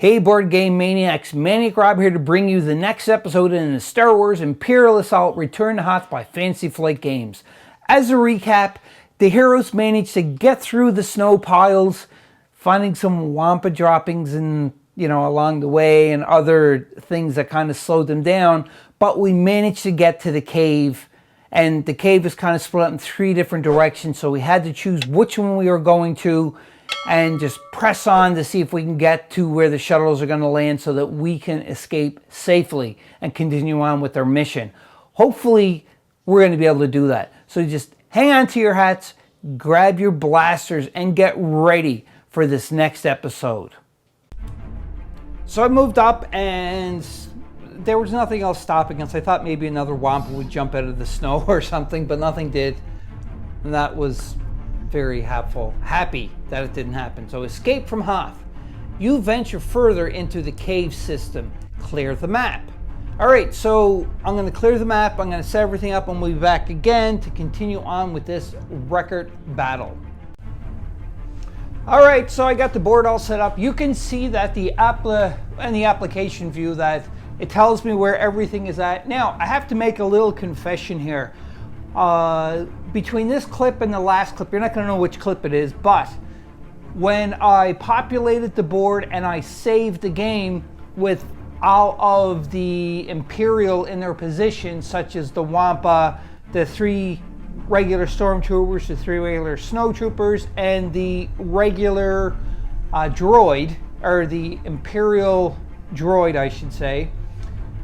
Hey Board Game Maniacs, Maniac Rob here to bring you the next episode in the Star Wars Imperial Assault Return to Hoth by Fantasy Flight Games. As a recap, the heroes managed to get through the snow piles, finding some wampa droppings along the way and other things that kind of slowed them down, but we managed to get to the cave, and the cave is kind of split up in three different directions, so we had to choose which one we were going to and just press on to see if we can get to where the shuttles are going to land so that we can escape safely and continue on with our mission. Hopefully, we're going to be able to do that. So just hang on to your hats, grab your blasters, and get ready for this next episode. So I moved up and there was nothing else stopping us. I thought maybe another wampa would jump out of the snow or something, but nothing did. And that was very happy that it didn't happen. So escape from Hoth. You venture further into the cave system. Clear the map. All right, so I'm going to clear the map. I'm going to set everything up and we'll be back again to continue on with this record battle. All right, so I got the board all set up. You can see that in the application view that it tells me where everything is at. Now, I have to make a little confession here. Between this clip and the last clip, you're not going to know which clip it is, but when I populated the board and I saved the game with all of the Imperial in their position, such as the Wampa, the three regular stormtroopers, the three regular snowtroopers, and the regular droid, or the Imperial droid, I should say.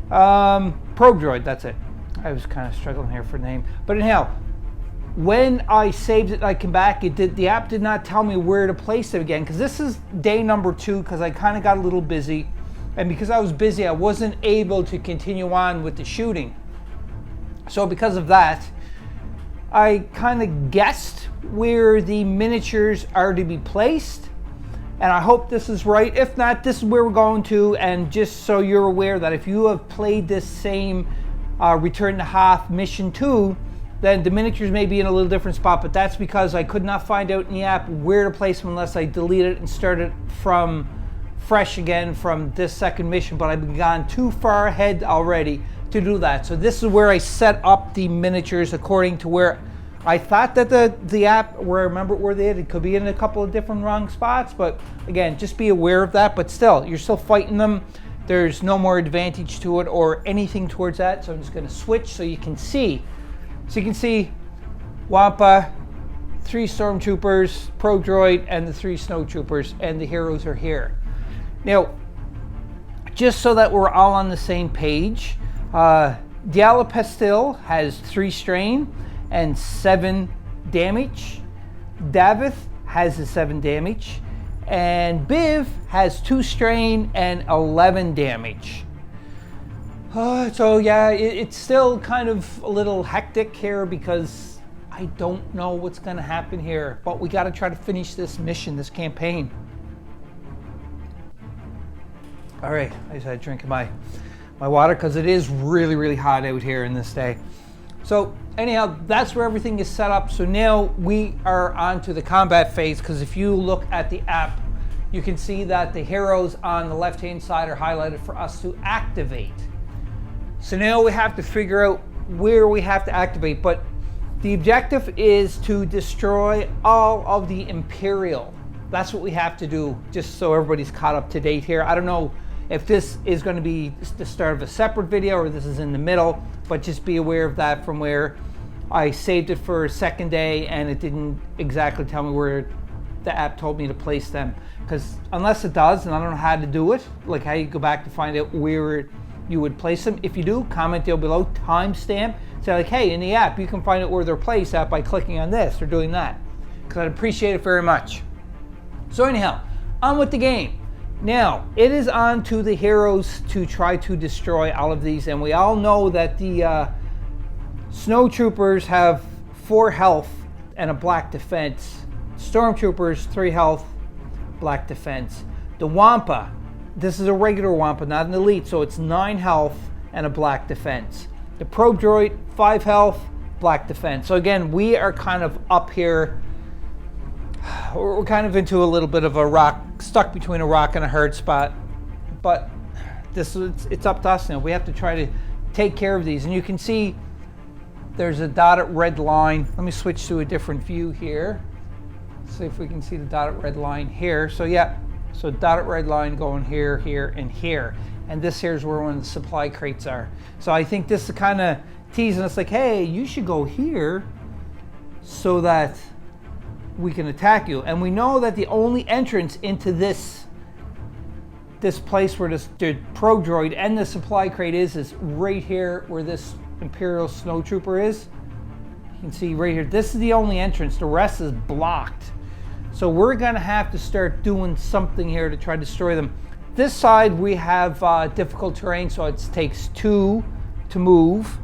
Probe droid, that's it. I was kind of struggling here for the name. But anyhow, when I saved it and I came back, the app did not tell me where to place it again, because this is day number 2, because I kind of got a little busy. And because I was busy, I wasn't able to continue on with the shooting. So because of that, I kind of guessed where the miniatures are to be placed. And I hope this is right. If not, this is where we're going to. And just so you're aware that if you have played this same Return to Hoth Mission 2, then the miniatures may be in a little different spot, but that's because I could not find out in the app where to place them unless I deleted it and started from fresh again from this second mission, but I've gone too far ahead already to do that. So this is where I set up the miniatures according to where I thought that the app, where I remember where they had, it could be in a couple of different wrong spots, but again, just be aware of that. But still, you're still fighting them. There's no more advantage to it or anything towards that. So I'm just going to switch so you can see. So you can see Wampa, 3 stormtroopers, probe droid, and the 3 snowtroopers, and the heroes are here. Now, just so that we're all on the same page, Diala Pastil has 3 strain and 7 damage. Davith has a 7 damage. And Biv has 2 strain and 11 damage. So yeah, it's still kind of a little hectic here because I don't know what's going to happen here. But we got to try to finish this mission, this campaign. All right, I just had to drink my water because it is really, really hot out here in this day. So anyhow, that's where everything is set up. So now we are on to the combat phase, because if you look at the app, you can see that the heroes on the left-hand side are highlighted for us to activate. So now we have to figure out where we have to activate, but the objective is to destroy all of the Imperial. That's what we have to do, just so everybody's caught up to date here. I don't know if this is going to be the start of a separate video or this is in the middle, but just be aware of that from where I saved it for a second day and it didn't exactly tell me where the app told me to place them. Because unless it does, and I don't know how to do it, like how you go back to find out where you would place them. If you do, comment down below, timestamp, say like, hey, in the app, you can find out where they're placed at by clicking on this or doing that. Because I'd appreciate it very much. So anyhow, on with the game. Now, it is on to the heroes to try to destroy all of these, and we all know that the snowtroopers have 4 health and a black defense. Stormtroopers, 3 health, black defense. The Wampa, this is a regular Wampa, not an elite, so it's 9 health and a black defense. The probe droid, 5 health, black defense. So again, we are kind of up here we're kind of into a little bit of a rock, stuck between a rock and a hard spot. but it's up to us now. We have to try to take care of these. And you can see there's a dotted red line. Let me switch to a different view here. See if we can see the dotted red line here. So yeah, so dotted red line going here, here, and here. And this here is where one of the supply crates are. So I think this is kind of teasing us like, hey, you should go here so that we can attack you. And we know that the only entrance into this place where the Pro Droid and the supply crate is right here where this Imperial Snowtrooper is. You can see right here, this is the only entrance. The rest is blocked. So we're gonna have to start doing something here to try to destroy them. This side we have difficult terrain, so it takes 2 to move,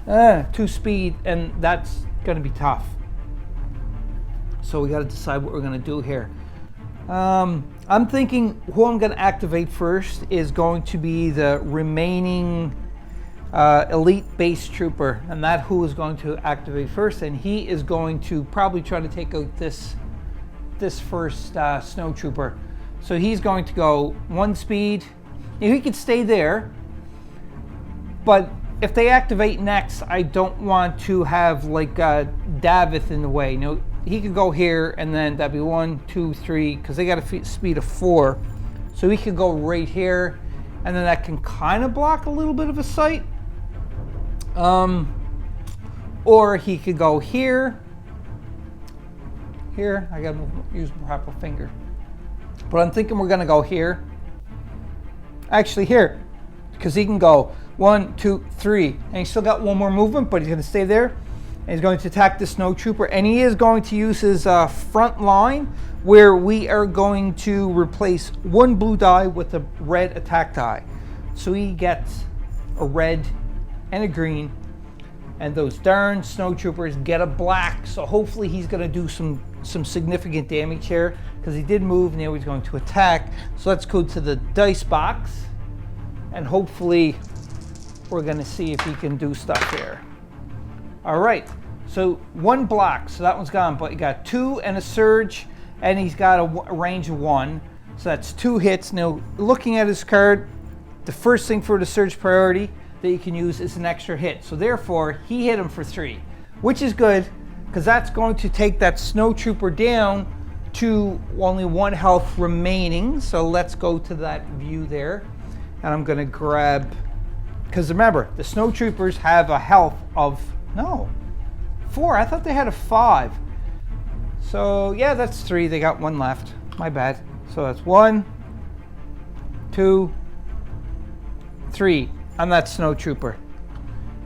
2 speed, and that's gonna be tough. So we gotta decide what we're gonna do here. I'm thinking who I'm gonna activate first is going to be the remaining elite base trooper, and that who is going to activate first, and he is going to probably try to take out this first snow trooper. So he's going to go 1 speed. Now, he could stay there, but if they activate next, I don't want to have like Davith in the way. You know, he could go here, and then that'd be 1, 2, 3, because they got a speed of 4. So he could go right here, and then that can kind of block a little bit of a sight. Or he could go here. Here, I gotta use my proper finger. But I'm thinking we're gonna go here. Actually here, because he can go 1, 2, 3. And he's still got 1 more movement, but he's gonna stay there. And he's going to attack the snow trooper, and he is going to use his front line, where we are going to replace 1 blue die with a red attack die. So he gets a red and a green, and those darn snow troopers get a black. So hopefully he's going to do some significant damage here, because he did move. Now he's going to attack. So let's go to the dice box, and hopefully we're going to see if he can do stuff here. All right, so 1 block, so that one's gone, but he got 2 and a surge, and he's got a range of 1, so that's 2 hits. Now, looking at his card, the first thing for the surge priority that you can use is an extra hit, so therefore he hit him for 3, which is good, because that's going to take that snow trooper down to only 1 health remaining. So let's go to that view there, and I'm going to grab, because remember, the snow troopers have a health of 4. I thought they had a 5. So yeah, that's 3. They got 1 left. My bad. So that's 1, 2, 3 on that snow trooper.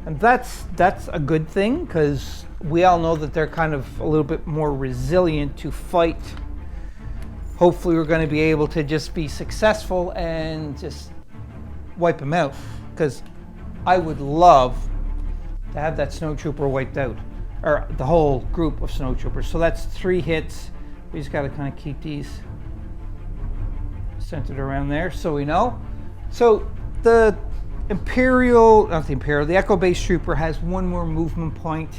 And that's a good thing, because we all know that they're kind of a little bit more resilient to fight. Hopefully we're going to be able to just be successful and just wipe them out, because I would love to have that snow trooper wiped out, or the whole group of snow troopers. So that's 3 hits. We just got to kind of keep these centered around there so we know. So the the Echo Base Trooper has 1 more movement point,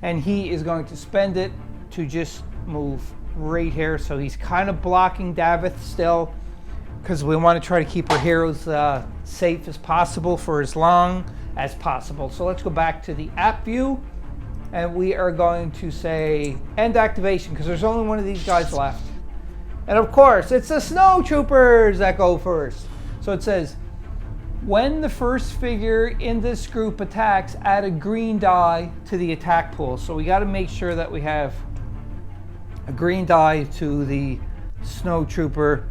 and he is going to spend it to just move right here. So he's kind of blocking Davith still, because we want to try to keep our heroes safe as possible for as long as possible. So let's go back to the app view, and we are going to say end activation, because there's only 1 of these guys left. And of course, it's the snow troopers that go first. So it says, when the first figure in this group attacks, add a green die to the attack pool. So we got to make sure that we have a green die to the snow trooper.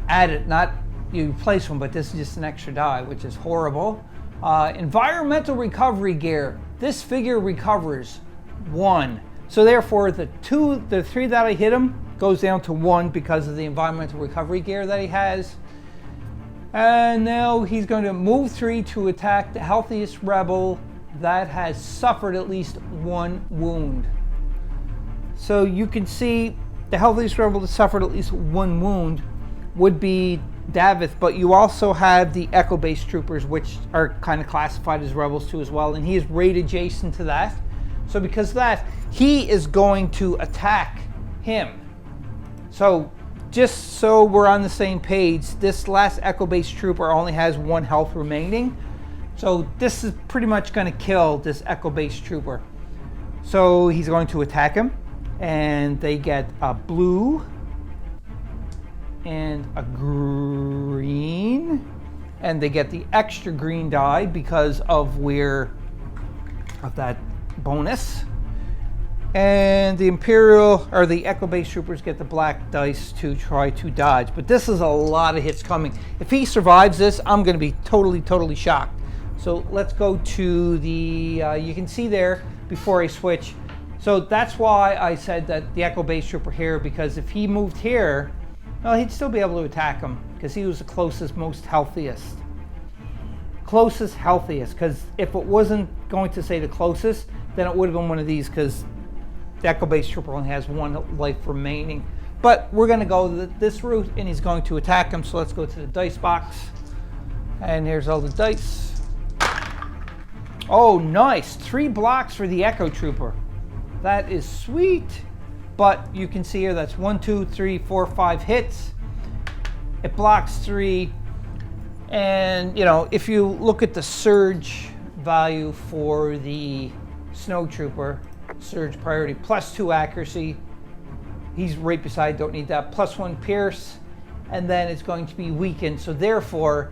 Add it, not you place one, but this is just an extra die, which is horrible. Environmental recovery gear. This figure recovers 1. So therefore, the 3 that I hit him goes down to 1 because of the environmental recovery gear that he has. And now he's going to move 3 to attack the healthiest rebel that has suffered at least 1 wound. So you can see the healthiest rebel that suffered at least 1 wound would be Davith, but you also have the Echo Base Troopers, which are kind of classified as rebels too as well, and he is right adjacent to that. So because of that, he is going to attack him. So just so we're on the same page, this last Echo-based trooper only has 1 health remaining. So this is pretty much going to kill this Echo-based trooper. So he's going to attack him, and they get a blue and a green, and they get the extra green die because of that bonus. And the Imperial, or the Echo-based troopers, get the black dice to try to dodge. But this is a lot of hits coming. If he survives this, I'm going to be totally shocked. So let's go to the, you can see there before I switch. So that's why I said that the Echo-based trooper here, because if he moved here, well, he'd still be able to attack him because he was the closest, most healthiest. Closest, healthiest, because if it wasn't going to say the closest, then it would have been one of these, because the Echo-based trooper only has 1 life remaining. But we're going to go this route, and he's going to attack him. So let's go to the dice box. And here's all the dice. Oh, nice. 3 blocks for the Echo Trooper. That is sweet. But you can see here that's 1, 2, 3, 4, 5 hits. It blocks 3. And, you know, if you look at the surge value for the Snow Trooper, surge priority, +2 accuracy. He's right beside, don't need that. +1 pierce. And then it's going to be weakened. So therefore,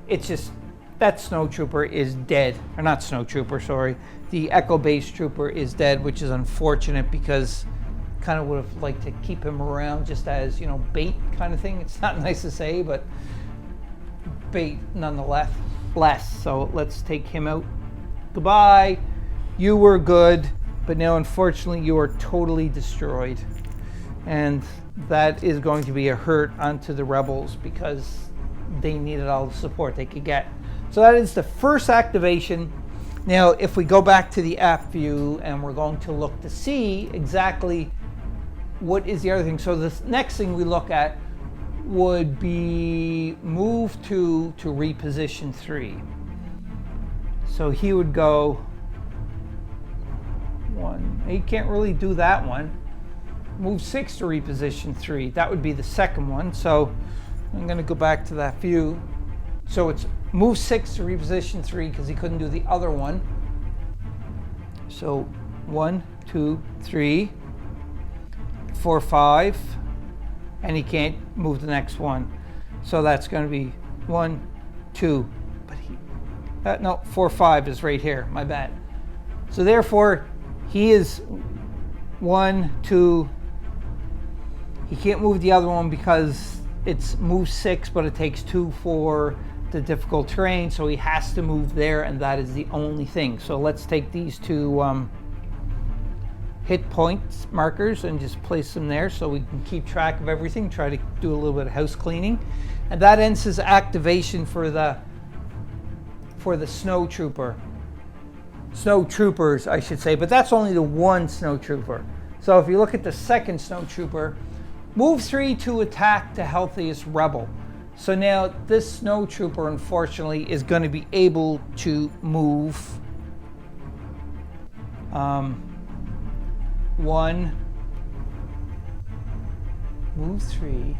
it's just, that Snow Trooper is dead. Or not Snow Trooper, sorry. The Echo-based Trooper is dead, which is unfortunate because kind of would have liked to keep him around just as, you know, bait kind of thing. It's not nice to say, but bait nonetheless. So let's take him out. Goodbye. You were good, but now unfortunately you are totally destroyed. And that is going to be a hurt onto the rebels because they needed all the support they could get. So that is the first activation. Now, if we go back to the app view and we're going to look to see exactly what is the other thing. So the next thing we look at would be move to reposition 3. So he would go 1. He can't really do that one. Move 6 to reposition 3. That would be the second one. So I'm going to go back to that view. So it's move 6 to reposition 3 because he couldn't do the other one. So 1, 2, 3, 4, 5, and he can't move the next one. So that's going to be 1, 2, but no, 4, 5 is right here. My bad. So therefore, he is 1, 2. He can't move the other one because it's move 6, but it takes 2 for the difficult terrain, so he has to move there, and that is the only thing. So let's take these 2 hit points markers and just place them there so we can keep track of everything, try to do a little bit of house cleaning. And that ends his activation for the Snow Trooper. Snow Troopers, I should say, but that's only the one Snow Trooper. So if you look at the second Snow Trooper, move 3 to attack the healthiest rebel. So now this Snow Trooper, unfortunately, is going to be able to move 1, move 3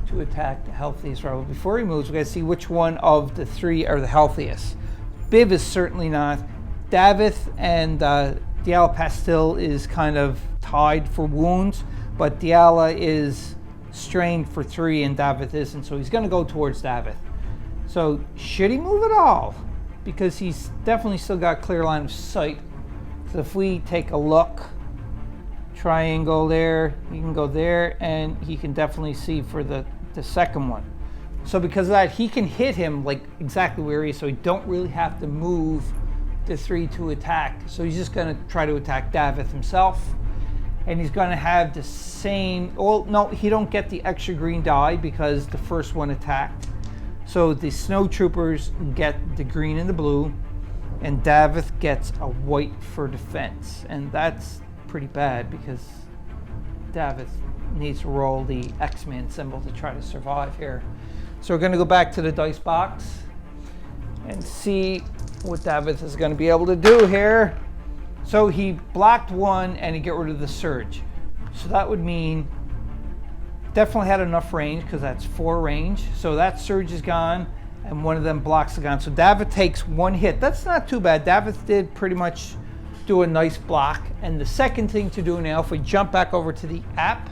to attack the healthiest rebel. Before he moves, we're going to see which one of the 3 are the healthiest. Biv is certainly not. Davith and Diala Pastil is kind of tied for wounds, but Diala is strained for 3 and Davith isn't, so he's going to go towards Davith. So should he move at all? Because he's definitely still got clear line of sight. So if we take a look, triangle there, he can go there, and he can definitely see for the second one. So because of that, he can hit him like exactly where he is, so he don't really have to move the 3 to attack. So he's just going to try to attack Davith himself. And he's going to have the same, well, no, he don't get the extra green die because the first one attacked. So the Snow Troopers get the green and the blue, and Davith gets a white for defense. And that's pretty bad because Davith needs to roll the X-Man symbol to try to survive here. So we're going to go back to the dice box and see what Davith is going to be able to do here. So he blocked 1 and he get rid of the surge. So that would mean definitely had enough range because that's 4 range. So that surge is gone, and one of them blocks are gone. So David takes 1 hit. That's not too bad. David did pretty much do a nice block. And the second thing to do now, if we jump back over to the app,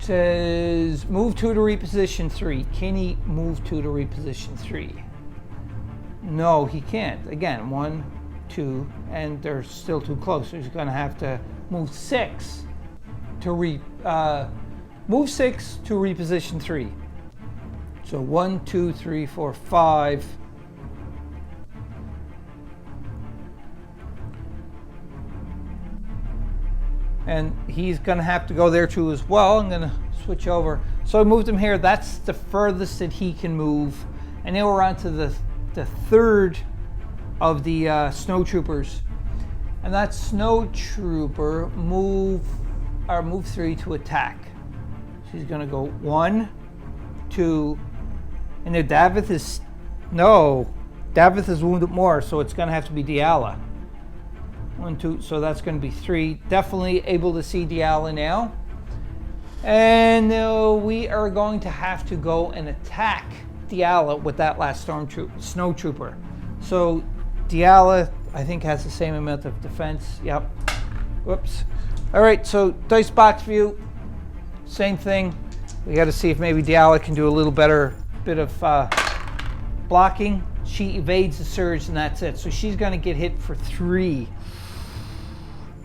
says move 2 to reposition 3. Can he move 2 to reposition 3? No, he can't. Again, 1, 2, and they're still too close. So he's going to have to move 6 to reposition 3. So 1, 2, 3, 4, 5. And he's going to have to go there too as well. I'm going to switch over. So I moved him here. That's the furthest that he can move. And now we're on to the third of the snow troopers. And that snow trooper move 3 to attack. So he's going to go 1, 2, and then David is wounded more, so it's going to have to be Diala. 1, 2, so that's going to be 3. Definitely able to see Diala now. And we are going to have to go and attack Diala with that last snow trooper. So Diala, I think, has the same amount of defense. Yep. Whoops. All right, so dice box view, same thing. We got to see if maybe Diala can do a little better bit of blocking. She evades the surge, and that's it. So she's going to get hit for 3.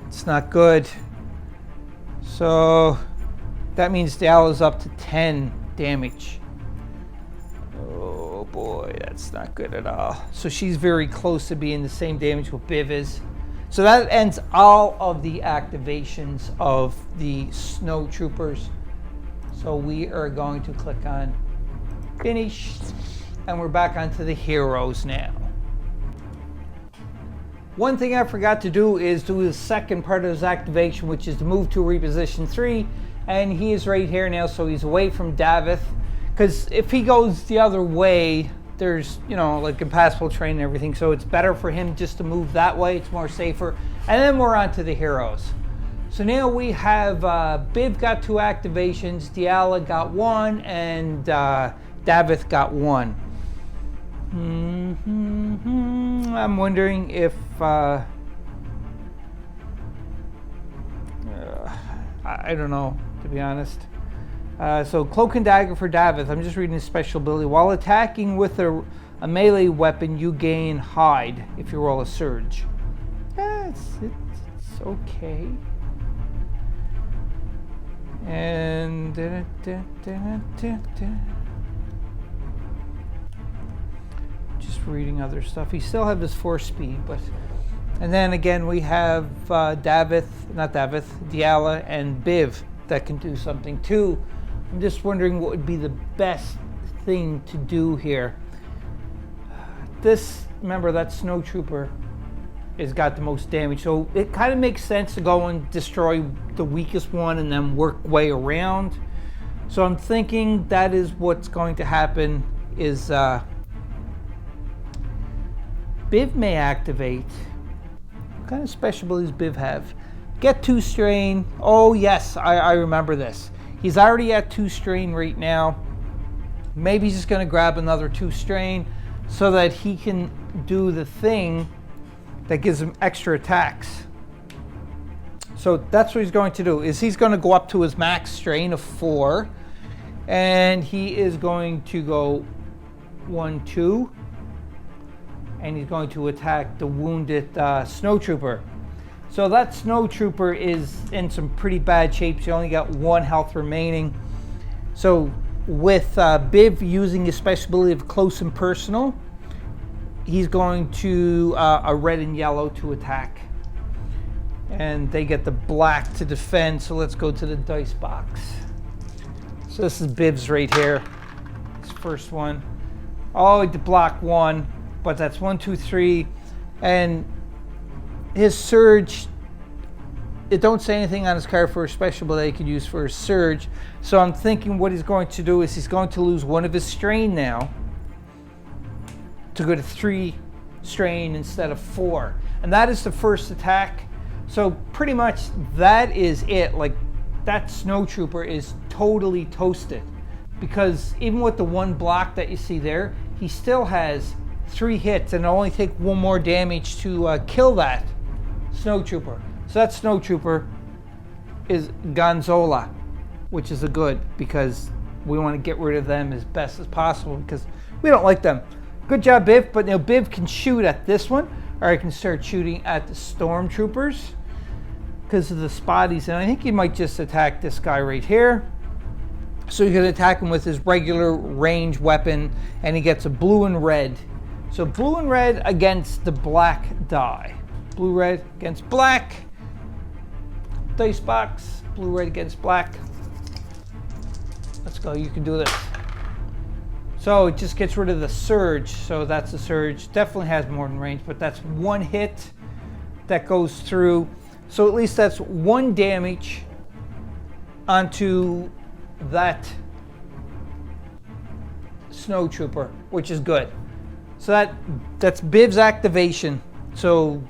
It's not good. So that means Diala's up to 10 damage. Oh boy, that's not good at all. So she's very close to being the same damage what Biv is. So that ends all of the activations of the snow troopers. So we are going to click on finish, and we're back onto the heroes now. One thing I forgot to do is do the second part of his activation, which is to move to reposition 3, and he is right here now, so he's away from Davith. Because if he goes the other way, there's, like impassable terrain and everything, so it's better for him just to move that way. It's more safer. And then we're on to the heroes. So now we have Biv got 2 activations, Diala got 1, and Davith got 1. I'm wondering if I don't know, to be honest. So Cloak and Dagger for Davith. I'm just reading his special ability. While attacking with a melee weapon, you gain hide if you roll a surge. Yeah, it's okay. And just reading other stuff. He still have his 4 speed, but and then again we have Diala and Biv that can do something too. I'm just wondering what would be the best thing to do here. Remember that snow trooper has got the most damage, so it kind of makes sense to go and destroy the weakest one and then work way around. So I'm thinking that is what's going to happen. Is Biv may activate. What kind of special abilities Biv have? Get 2 strain. Oh yes, I remember this. He's already at 2 strain right now. Maybe he's just going to grab another 2 strain so that he can do the thing that gives him extra attacks. So that's what he's going to do. Is he's going to go up to his max strain of 4, and he is going to go 1, 2, and he's going to attack the wounded snow trooper. So that snow trooper is in some pretty bad shape. She only got 1 health remaining. So with Biv using his special ability of close and personal, he's going to a red and yellow to attack. And they get the black to defend. So let's go to the dice box. So this is Biv's right here. His first one. Oh, to block 1, but that's 1, 2, 3. And his surge, it don't say anything on his card for a special ability he could use for his surge. So I'm thinking what he's going to do is he's going to lose 1 of his strain now to go to 3 strain instead of 4. And that is the first attack. So pretty much that is it. Like that snow trooper is totally toasted, because even with the one block that you see there, he still has 3 hits, and it'll only take 1 more damage to kill that snow trooper. So that snow trooper is Gonzola, which is a good, because we want to get rid of them as best as possible because we don't like them. Good job, Biv. But now Biv can shoot at this one, or I can start shooting at the stormtroopers because of the spotties, and I think he might just attack this guy right here. So you can attack him with his regular range weapon, and he gets a blue and red. So blue and red against the black die. Blue red against black. Dice box. Blue red against black. Let's go. You can do this. So it just gets rid of the surge. So that's the surge. Definitely has more than range, but that's 1 hit that goes through. So at least that's 1 damage onto that snow trooper, which is good. So that's Biv's activation. So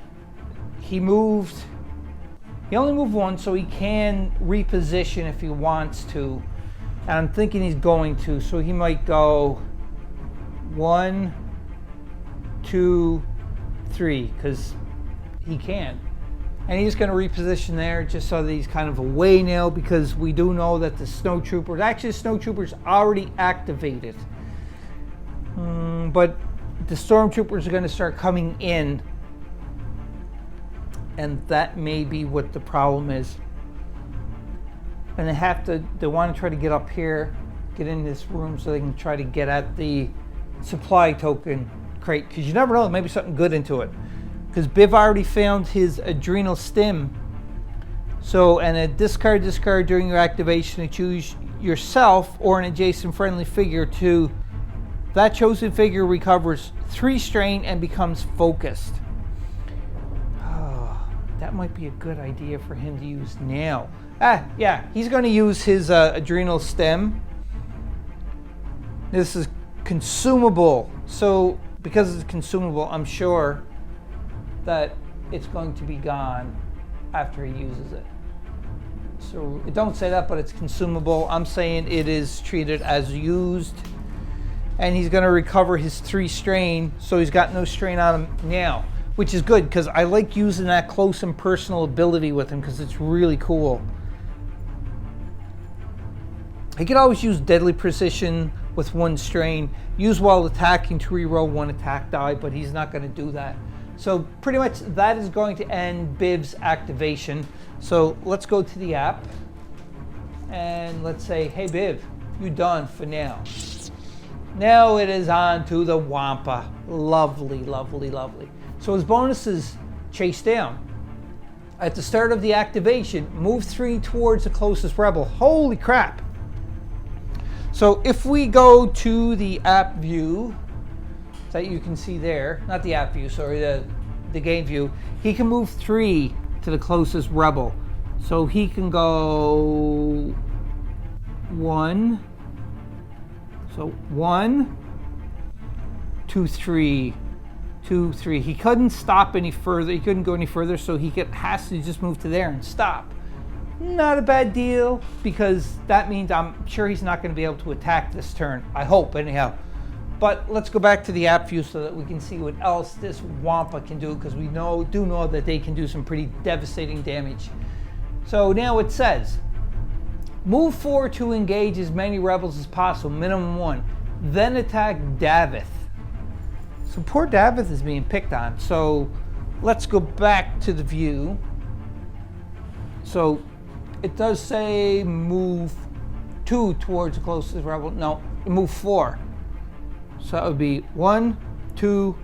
he only moved 1, so he can reposition if he wants to. And I'm thinking he's going to, so he might go 1, 2, 3, because he can. And he's going to reposition there just so that he's kind of away now, because we do know that the snow troopers, actually the snow troopers already activated. But the stormtroopers are going to start coming in, and that may be what the problem is. And they want to try to get up here, get in this room so they can try to get at the supply token crate, because you never know, maybe something good into it. Because Biv already found his adrenal stim. So, and a discard during your activation to choose yourself or an adjacent friendly figure to. That chosen figure recovers 3 strain and becomes focused. Oh, that might be a good idea for him to use now. Yeah, he's going to use his adrenal stem. This is consumable. So, because it's consumable, I'm sure that it's going to be gone after he uses it. So it don't say that, but it's consumable. I'm saying it is treated as used, and he's going to recover his 3 strain, so he's got no strain on him now, which is good because I like using that close and personal ability with him because it's really cool. He could always use deadly precision with 1 strain, use while attacking to reroll 1 attack die, but he's not going to do that. So pretty much that is going to end Biv's activation. So let's go to the app and let's say, hey Biv, you done for now. Now it is on to the Wampa. Lovely, lovely, lovely. So his bonus is chase down. At the start of the activation, move 3 towards the closest rebel. Holy crap. So if we go to the app view, that you can see there, not the app view, sorry, the game view, he can move 3 to the closest rebel. So he can go 1, so 1, 2, 3, 2, 3. He couldn't stop any further, he couldn't go any further, so he has to just move to there and stop. Not a bad deal, because that means I'm sure he's not going to be able to attack this turn. I hope, anyhow. But let's go back to the app view so that we can see what else this Wampa can do, because we do know that they can do some pretty devastating damage. So now it says, move 4 to engage as many rebels as possible, minimum 1. Then attack Davith. So poor Davith is being picked on. So let's go back to the view. So it does say move 2 towards the closest rebel. No, move 4. So that would be 1, 2,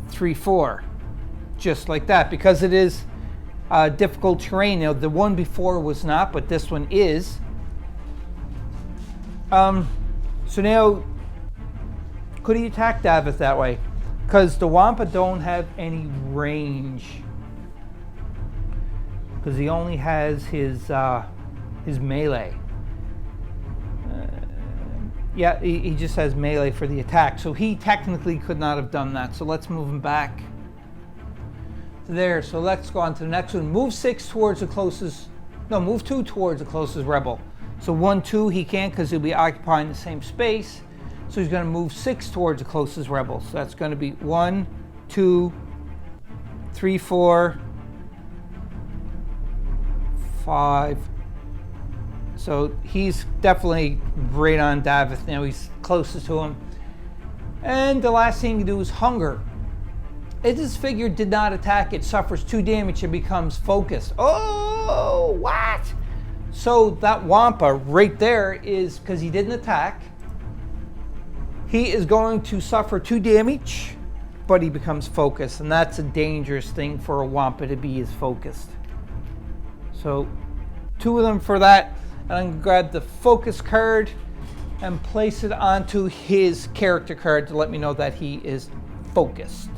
3, 4. Just like that, because it is difficult terrain. Now, the one before was not, but this one is. So now, could he attack Davith that way? Because the Wampa don't have any range. Because he only has his melee. Yeah, he just has melee for the attack, so he technically could not have done that. So let's move him back. There, so let's go on to the next one. Move 6 towards the closest, no, move 2 towards the closest rebel. So 1, 2, he can't because he'll be occupying the same space. So he's going to move 6 towards the closest rebel. So that's going to be 1, 2, 3, 4, 5. So he's definitely right on Davith now. He's closest to him. And the last thing you do is hunger. If this figure did not attack, it suffers 2 damage and becomes focused. Oh, what? So that Wampa right there is, because he didn't attack, he is going to suffer 2 damage, but he becomes focused. And that's a dangerous thing for a Wampa to be, is focused. So 2 of them for that. And I'm going to grab the focus card and place it onto his character card to let me know that he is focused.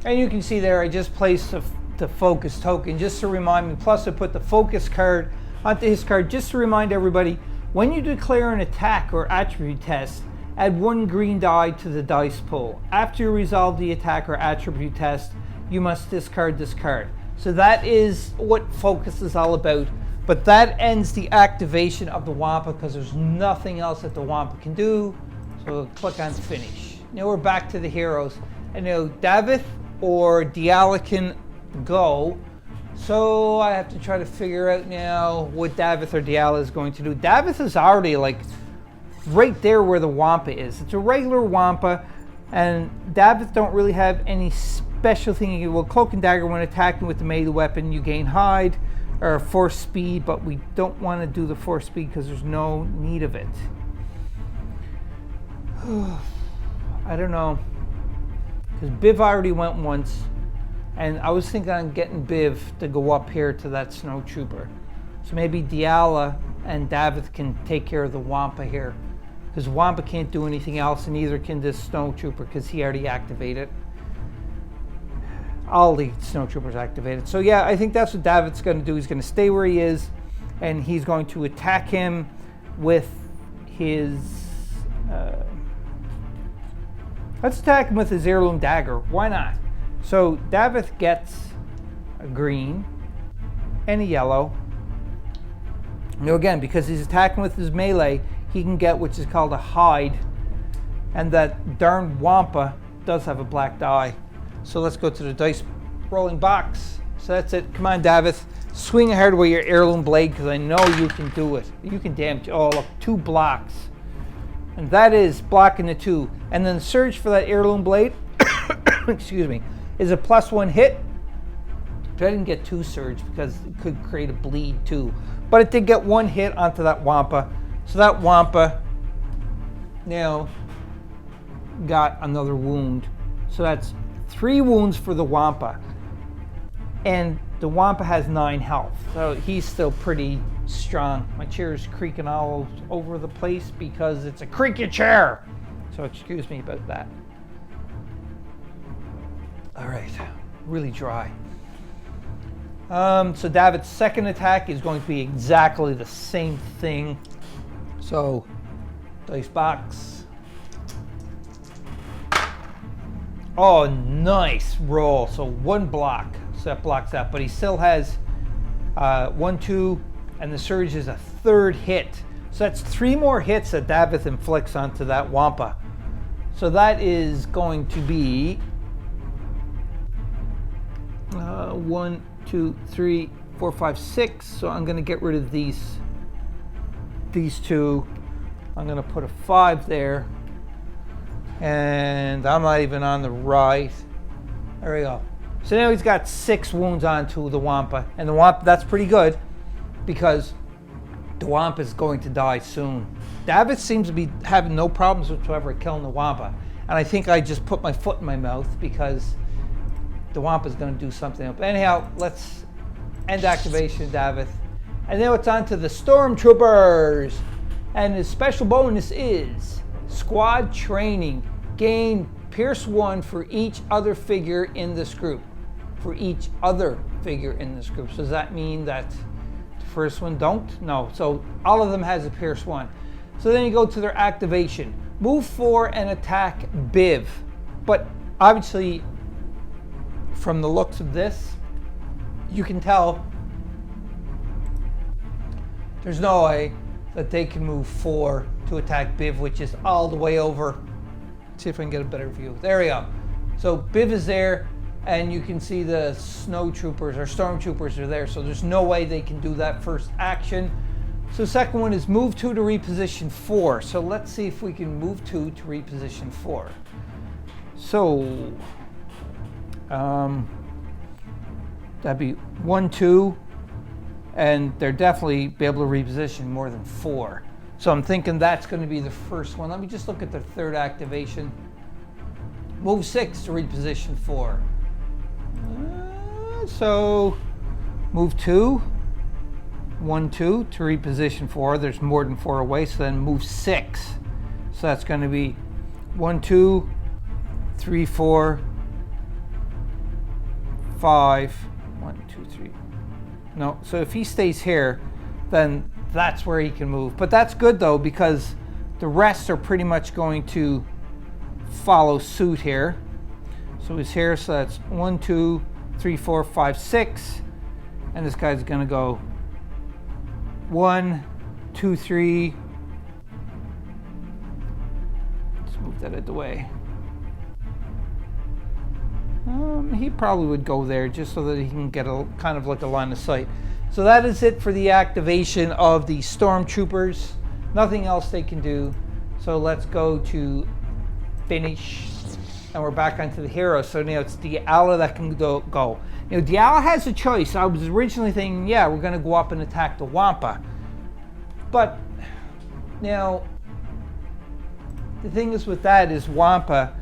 And you can see there, I just placed the focus token just to remind me. Plus I put the focus card onto his card just to remind everybody, when you declare an attack or attribute test, add 1 green die to the dice pool. After you resolve the attack or attribute test, you must discard this card. So that is what focus is all about. But that ends the activation of the Wampa because there's nothing else that the Wampa can do. So we'll click on finish. Now we're back to the heroes. And now Davith or Diala can go. So I have to try to figure out now what Davith or Diala is going to do. Davith is already like right there where the Wampa is. It's a regular Wampa, and Davith don't really have any special thing. Well, Cloak and Dagger, when attacking with the melee weapon, you gain hide or force speed, but we don't want to do the force speed because there's no need of it. I don't know. Because Biv already went once, and I was thinking on getting Biv to go up here to that snowtrooper. So maybe Diala and Davith can take care of the Wampa here. Because Wampa can't do anything else, and neither can this snowtrooper because he already activated. All the snowtroopers activated. So yeah, I think that's what Davith's going to do. He's going to stay where he is, and he's going to attack him with his... let's attack him with his heirloom dagger. Why not? So Davith gets a green and a yellow. Now again, because he's attacking with his melee, he can get which is called a hide. And that darn Wampa does have a black die. So let's go to the dice rolling box. So that's it. Come on, Davith. Swing hard with your heirloom blade because I know you can do it. You can damage. Oh, look, 2 blocks. And that is blocking the 2. And then surge for that heirloom blade, excuse me, is a +1 hit. But I didn't get 2 surge because it could create a bleed too. But it did get 1 hit onto that Wampa. So that Wampa now got another wound. So that's 3 wounds for the Wampa. And the Wampa has 9 health. So he's still pretty strong. My chair is creaking all over the place because it's a creaky chair. So excuse me about that. All right, really dry. So David's second attack is going to be exactly the same thing. So dice box. Oh, nice roll. So 1 block. So that blocks that. But he still has 1, 2, and the surge is a 3rd hit. So that's 3 more hits that Davith inflicts onto that Wampa. So that is going to be 1, 2, 3, 4, 5, 6. So I'm going to get rid of these 2. I'm going to put a 5 there. And I'm not even on the right. There we go. So now he's got 6 wounds onto the Wampa. And the Wampa, that's pretty good because the Wampa is going to die soon. Davith seems to be having no problems whatsoever killing the Wampa. And I think I just put my foot in my mouth because the Wampa is going to do something. But anyhow, let's end activation, Davith. And now it's on to the Stormtroopers. And his special bonus is Squad Training. Gain Pierce 1 for each other figure in this group. For each other figure in this group. So does that mean that the first one don't? No. So all of them has a Pierce 1. So then you go to their activation. Move 4 and attack Biv. But obviously from the looks of this, you can tell there's no way that they can move 4 to attack Biv, which is all the way over. Let's see if I can get a better view. There we go. So Biv is there, and you can see the snow troopers or storm troopers are there. So there's no way they can do that first action. So the second one is move 2 to reposition 4. So let's see if we can move 2 to reposition 4. So that'd be 1, 2, and they're definitely be able to reposition more than 4. So I'm thinking that's going to be the first one. Let me just look at the third activation. Move 6 to reposition 4. So move 2, 1, 2 to reposition 4. There's more than 4 away, so then move 6. So that's going to be 1, 2, 3, 4, 5. 1, 2, 3. No, so if he stays here, then that's where he can move. But that's good though, because the rest are pretty much going to follow suit here. So he's here, so that's 1, 2, 3, 4, 5, 6. And this guy's gonna go 1, 2, 3. Let's move that out of the way. He probably would go there just so that he can get a kind of like a line of sight. So that is it for the activation of the stormtroopers. Nothing else they can do. So let's go to finish, and we're back onto the hero. So now it's Diala that can go. Now Diala has a choice. I was originally thinking, yeah, we're going to go up and attack the Wampa, but now the thing is with that is Wampa.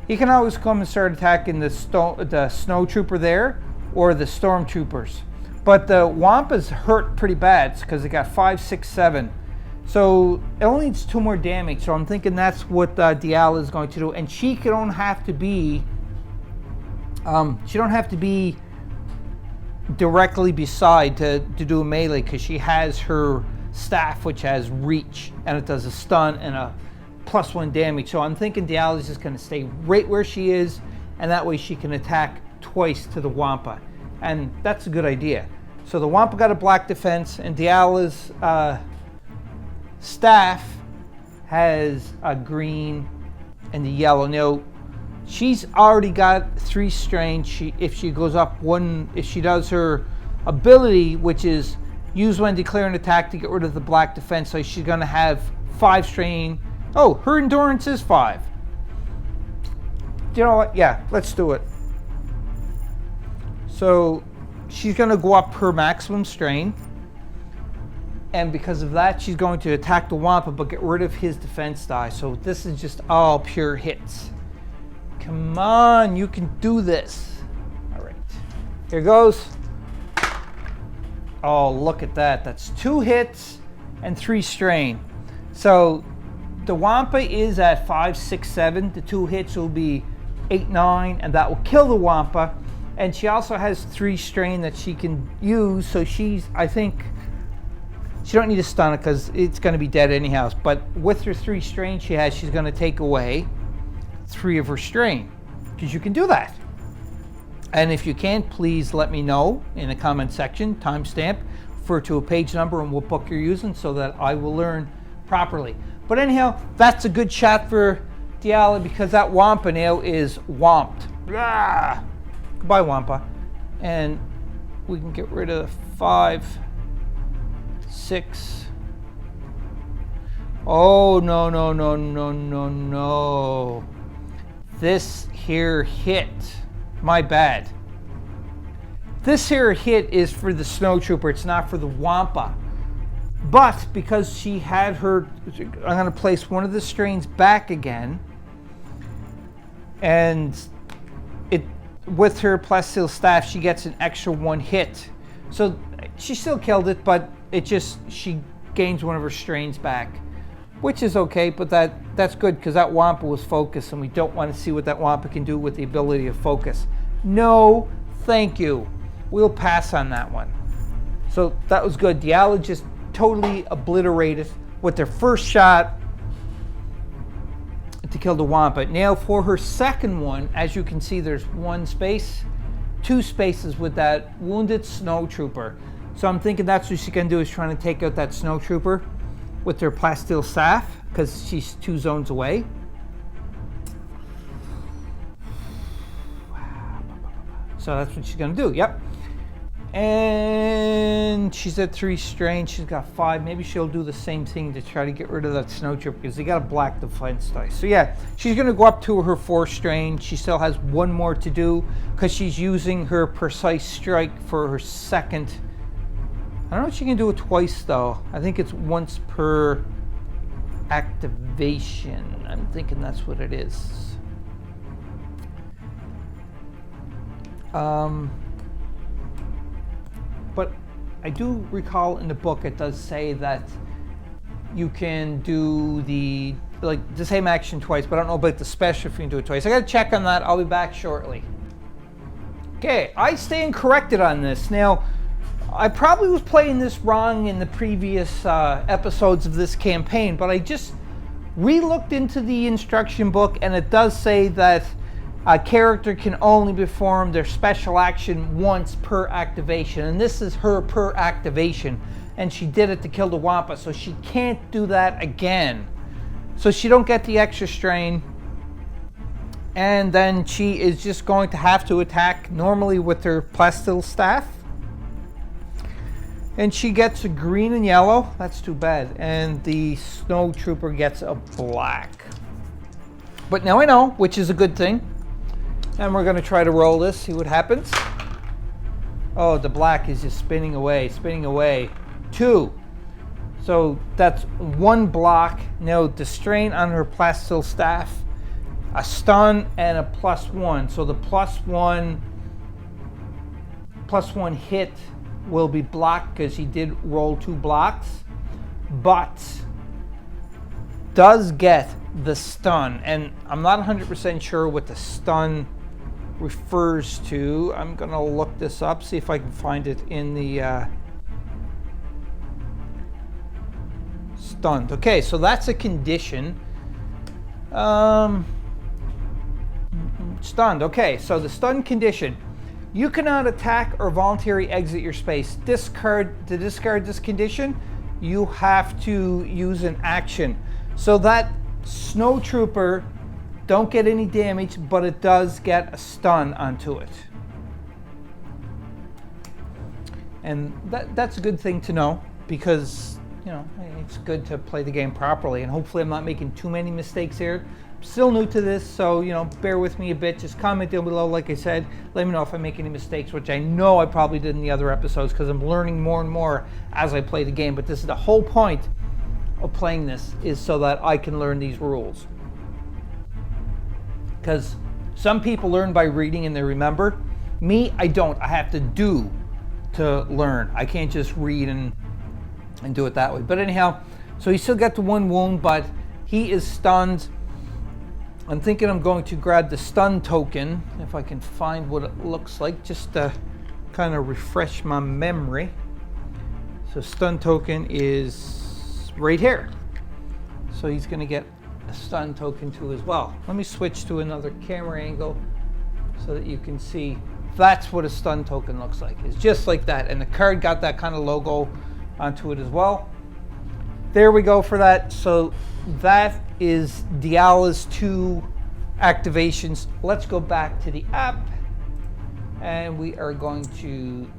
He can always come and start attacking the snow trooper there or the stormtroopers. But the Wampa's hurt pretty bad because it got 5, 6, 7. So it only needs 2 more damage. So I'm thinking that's what Diala is going to do. And she don't have to be directly beside to do a melee, because she has her staff, which has reach, and it does a stun and a +1 damage. So I'm thinking Diala is just going to stay right where she is, and that way she can attack twice to the Wampa, and that's a good idea. So the Wampa got a black defense, and Diala's staff has a green and the yellow. Now she's already got 3 strain. If she goes up 1, if she does her ability, which is use when declaring attack to get rid of the black defense, so she's going to have 5 strain. Oh, her endurance is 5. You know what? Yeah, let's do it. So she's going to go up her maximum strain. And because of that, she's going to attack the Wampa, but get rid of his defense die. So this is just all pure hits. Come on, you can do this. All right, here goes. Oh, look at that. That's 2 hits and 3 strain. So the Wampa is at 5, 6, 7. The 2 hits will be 8, 9, and that will kill the Wampa. And she also has 3 strain that she can use. So I think, she don't need to stun it because it's going to be dead anyhow. But with her 3 strain she's going to take away 3 of her strain, because you can do that. And if you can't, please let me know in the comment section, timestamp, refer to a page number and what book you're using so that I will learn properly. But anyhow, that's a good shot for Diala, because that Wampa now is wamped. Blah! Goodbye, Wampa. And we can get rid of 5, 6. Oh, no, no, no, no, no, no. This here hit. My bad. This here hit is for the snow trooper. It's not for the Wampa. But because she had her, I'm going to place one of the strains back again. And with her plasteel staff, she gets an extra 1 hit. So she still killed it, but she gains one of her strains back, which is okay. But that's good, because that Wampa was focused, and we don't want to see what that Wampa can do with the ability of focus. No, thank you. We'll pass on that one. So that was good. Diala just totally obliterated with their first shot to kill the Wampa. Now for her second one, as you can see, there's 1 space. 2 spaces with that wounded snow trooper. So I'm thinking that's what she's gonna do, is trying to take out that snow trooper with her plasteel staff, because she's 2 zones away. So that's what she's gonna do, yep. And she's at 3 strain, she's got 5. Maybe she'll do the same thing to try to get rid of that snow trooper, because they got a black defense dice. So yeah, she's gonna go up to her 4 strain. She still has 1 more to do, because she's using her precise strike for her second. I don't know if she can do it twice though. I think it's once per activation. I'm thinking that's what it is. But I do recall in the book it does say that you can do the same action twice, but I don't know about the special if you can do it twice. I gotta check on that. I'll be back shortly. Okay, I stand corrected on this. Now, I probably was playing this wrong in the previous episodes of this campaign, but I just re-looked into the instruction book, and it does say that a character can only perform their special action once per activation, and this is her per activation, and she did it to kill the Wampa, so she can't do that again. So she don't get the extra strain, and then she is just going to have to attack normally with her plasteel staff. And she gets a green and yellow. That's too bad. And the snow trooper gets a black. But now I know, which is a good thing. And we're going to try to roll this, see what happens. Oh, the black is just spinning away, spinning away. 2. So that's 1 block. Now the strain on her plasteel staff, a stun, and a +1. So the +1 hit will be blocked because he did roll 2 blocks, but does get the stun. And I'm not 100% sure what the stun refers to. I'm gonna look this up, see if I can find it in the stunned. Okay, so that's a condition. Stunned. Okay, so the stun condition. You cannot attack or voluntarily exit your space. To discard this condition, you have to use an action. So that snow trooper don't get any damage, but it does get a stun onto it. And that's a good thing to know, because you know it's good to play the game properly, and hopefully I'm not making too many mistakes here. I'm still new to this, so you know, bear with me a bit. Just comment down below, like I said. Let me know if I make any mistakes, which I know I probably did in the other episodes, because I'm learning more and more as I play the game. But this is the whole point of playing this, is so that I can learn these rules. Because some people learn by reading and they remember. Me, I don't. I have to do to learn. I can't just read and do it that way. But anyhow, so he still got the 1 wound, but he is stunned. I'm thinking I'm going to grab the stun token, if I can find what it looks like, just to kind of refresh my memory. So stun token is right here. So he's going to get a stun token too as well. Let me switch to another camera angle so that you can see. That's what a stun token looks like. It's just like that, and the card got that kind of logo onto it as well. There we go for that. So that is Diala's 2 activations. Let's go back to the app, and we are going to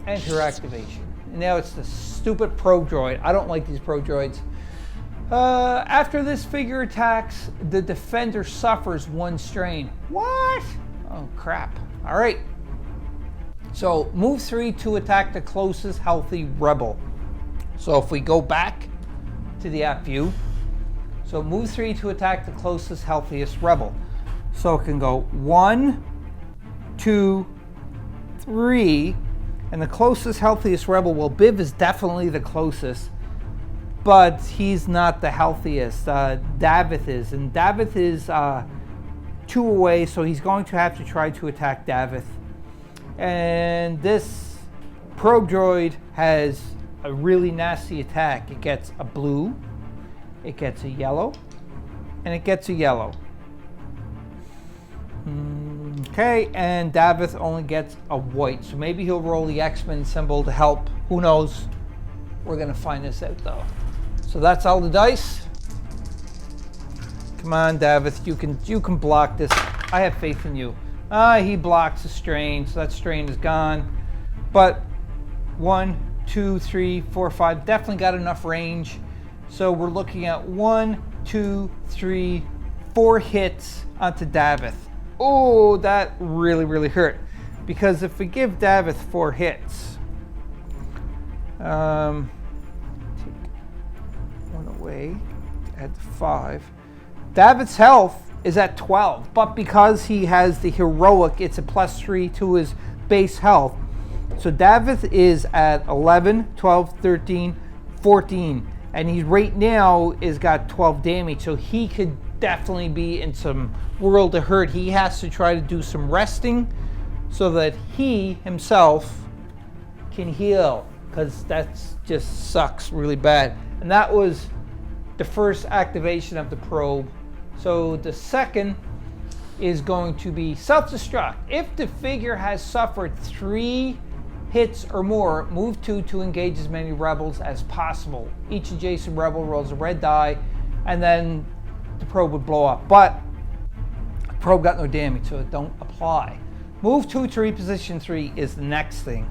enter activation. Now it's the stupid pro droid. I don't like these pro droids. After this figure attacks, the defender suffers 1 strain. What? Oh crap. All right. So move 3 to attack the closest healthy rebel. So if we go back to the app view, so move 3 to attack the closest healthiest rebel. So it can go 1, 2, 3, and the closest healthiest rebel. Well, Biv is definitely the closest, but he's not the healthiest. Davith is, and Davith is 2 away, so he's going to have to try to attack Davith. And this probe droid has a really nasty attack. It gets a blue, it gets a yellow, and it gets a yellow. Okay, and Davith only gets a white, so maybe he'll roll the X-Men symbol to help. Who knows? We're gonna find this out though. So that's all the dice. Come on, Davith, you can block this. I have faith in you. He blocks a strain, so that strain is gone. But 1, 2, 3, 4, 5, definitely got enough range. So we're looking at 1, 2, 3, 4 hits onto Davith. Oh, that really, really hurt. Because if we give Davith 4 hits, take 1 away, add 5. Davith's health is at 12, but because he has the heroic, it's a +3 to his base health. So Davith is at 11, 12, 13, 14, and he right now is got 12 damage, so he could definitely be in some world of hurt. He has to try to do some resting so that he himself can heal, because that just sucks really bad. And that was the first activation of the probe. So the second is going to be self-destruct. If the figure has suffered 3 hits or more, move 2 to engage as many rebels as possible. Each adjacent rebel rolls a red die, and then the probe would blow up. But the probe got no damage, so it don't apply. Move 2 to reposition 3 is the next thing.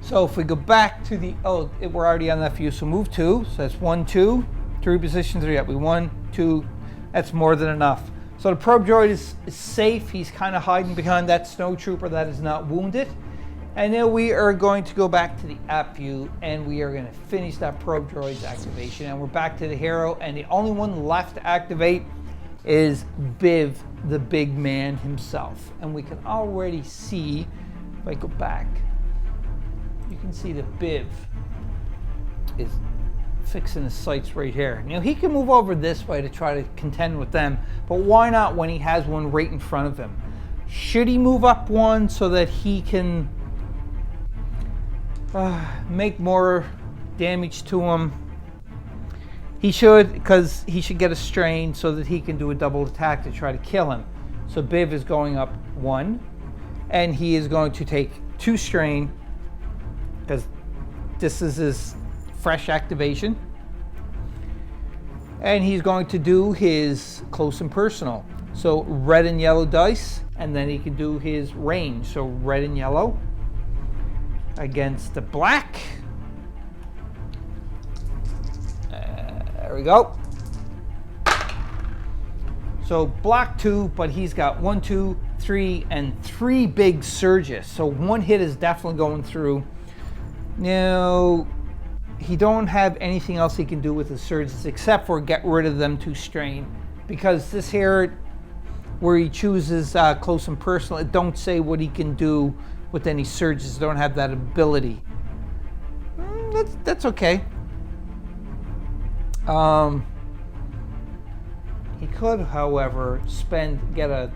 So if we go back to the, we're already on that view, so move 2, so that's 1, 2, to reposition 3, that'd be 1, 2, that's more than enough. So the probe droid is safe. He's kind of hiding behind that snowtrooper that is not wounded. And then we are going to go back to the app view, and we are going to finish that probe droid's activation. And we're back to the hero, and the only one left to activate is Biv, the big man himself. And we can already see, if I go back, you can see that Biv is fixing his sights right here. Now he can move over this way to try to contend with them, but why not when he has one right in front of him? Should he move up 1 so that he can make more damage to him? He should, because he should get a strain so that he can do a double attack to try to kill him. So Biv is going up 1, and he is going to take 2 strain, because this is his fresh activation, and he's going to do his close and personal. So red and yellow dice, and then he can do his range. So red and yellow against the black. There we go. So block 2, but he's got 1, 2, 3, and 3 big surges. So 1 hit is definitely going through. Now, he don't have anything else he can do with the surges except for get rid of them to strain, because this here where he chooses close and personal, it don't say what he can do with any surges. Don't have that ability. That's okay. He could, however, get a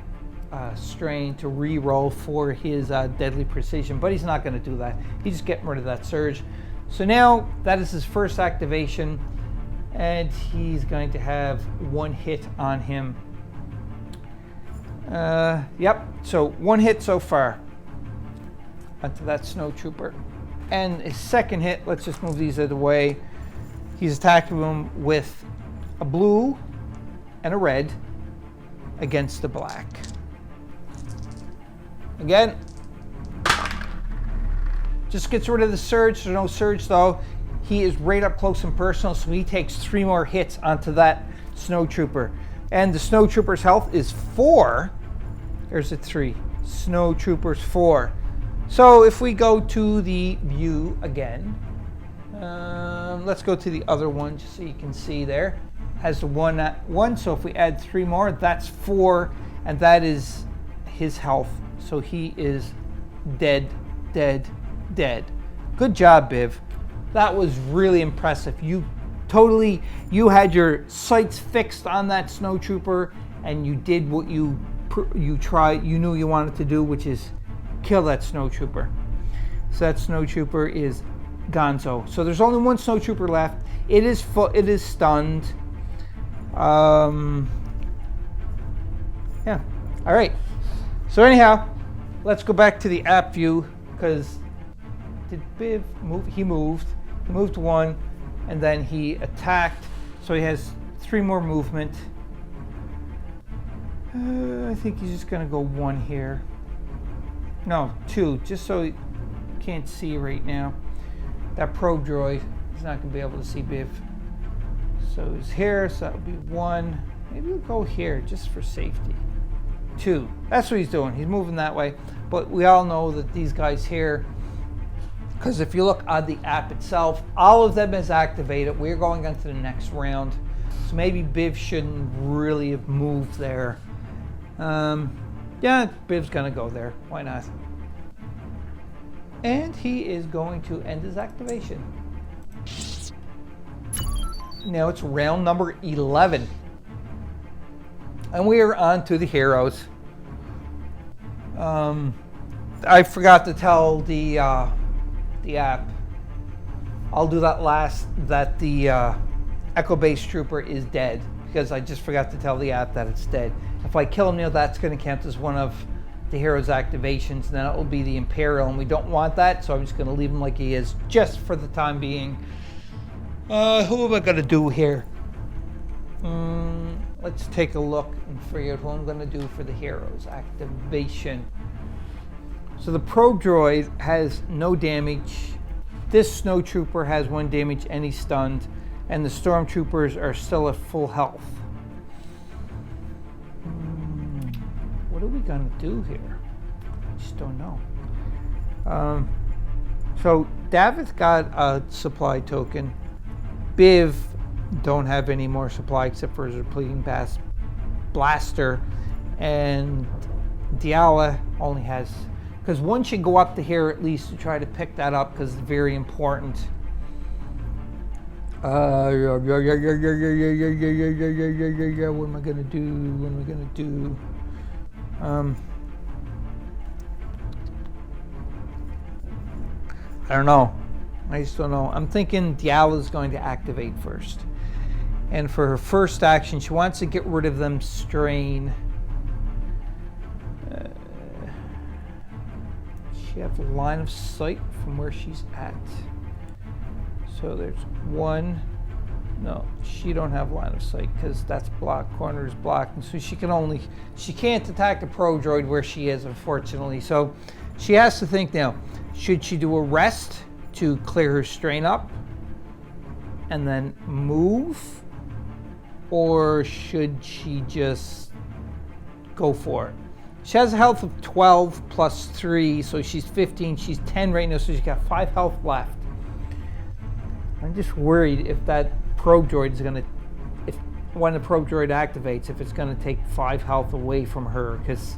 strain to re-roll for his deadly precision, but he's not going to do that. He's just getting rid of that surge. So now that is his first activation, and he's going to have 1 hit on him. Yep, so 1 hit so far onto that snowtrooper. And his second hit, let's just move these out of the way. He's attacking him with a blue and a red against the black. Again, just gets rid of the surge. There's no surge though. He is right up close and personal, so he takes 3 more hits onto that snowtrooper. And the snowtrooper's health is 4. There's a 3. Snowtrooper's 4. So if we go to the view again, let's go to the other one just so you can see there. Has the 1 at 1, so if we add 3 more, that's 4, and that is his health. So he is dead, dead, dead. Good job, Biv. That was really impressive. You had your sights fixed on that snowtrooper, and you did what you knew you wanted to do, which is kill that snowtrooper. So that snowtrooper is gonzo. So there's only 1 snowtrooper left. It is stunned. Yeah, All right. So anyhow, let's go back to the app view, because did Biv move? He moved. He moved one, and then he attacked. So he has 3 more movement. I think he's just gonna go 1 here. No, 2, just so he can't see right now. That probe droid is not gonna be able to see Biv. So he's here, so that would be 1. Maybe we'll go here just for safety. 2. That's what he's doing. He's moving that way. But we all know that these guys here, because if you look at the app itself, all of them is activated. We're going on to the next round. So maybe Biv shouldn't really have moved there. Yeah, Biv's gonna go there. Why not? And he is going to end his activation. Now it's round number 11. And we are on to the heroes. I forgot to tell the app. I'll do that last, that the Echo Base Trooper is dead, because I just forgot to tell the app that it's dead. If I kill him now, that's going to count as one of the hero's activations, and then it will be the Imperial, and we don't want that, so I'm just going to leave him like he is, just for the time being. Who am I going to do here? Let's take a look and figure out who I'm going to do for the hero's activation. So the probe droid has no damage. This snow trooper has 1 damage and he's stunned, and the stormtroopers are still at full health. What are we gonna do here? I just don't know. So David's got a supply token. Biv don't have any more supply except for his depleting blaster, and Diala only has, because one should go up to here at least to try to pick that up, because it's very important. What am I gonna do? What am I gonna do? I don't know. I just don't know. I'm thinking Diala is going to activate first. And for her first action, she wants to get rid of them strain. She has a line of sight from where she's at. So there's 1. No, she don't have line of sight because that's blocked. Corner is blocked, and so she can't attack the probe droid where she is, unfortunately. So she has to think now: should she do a rest to clear her strain up and then move, or should she just go for it? She has a health of 12 plus 3, so she's 15. She's 10 right now, so she's got 5 health left. I'm just worried if that probe droid is gonna, if when the probe droid activates, if it's gonna take 5 health away from her, because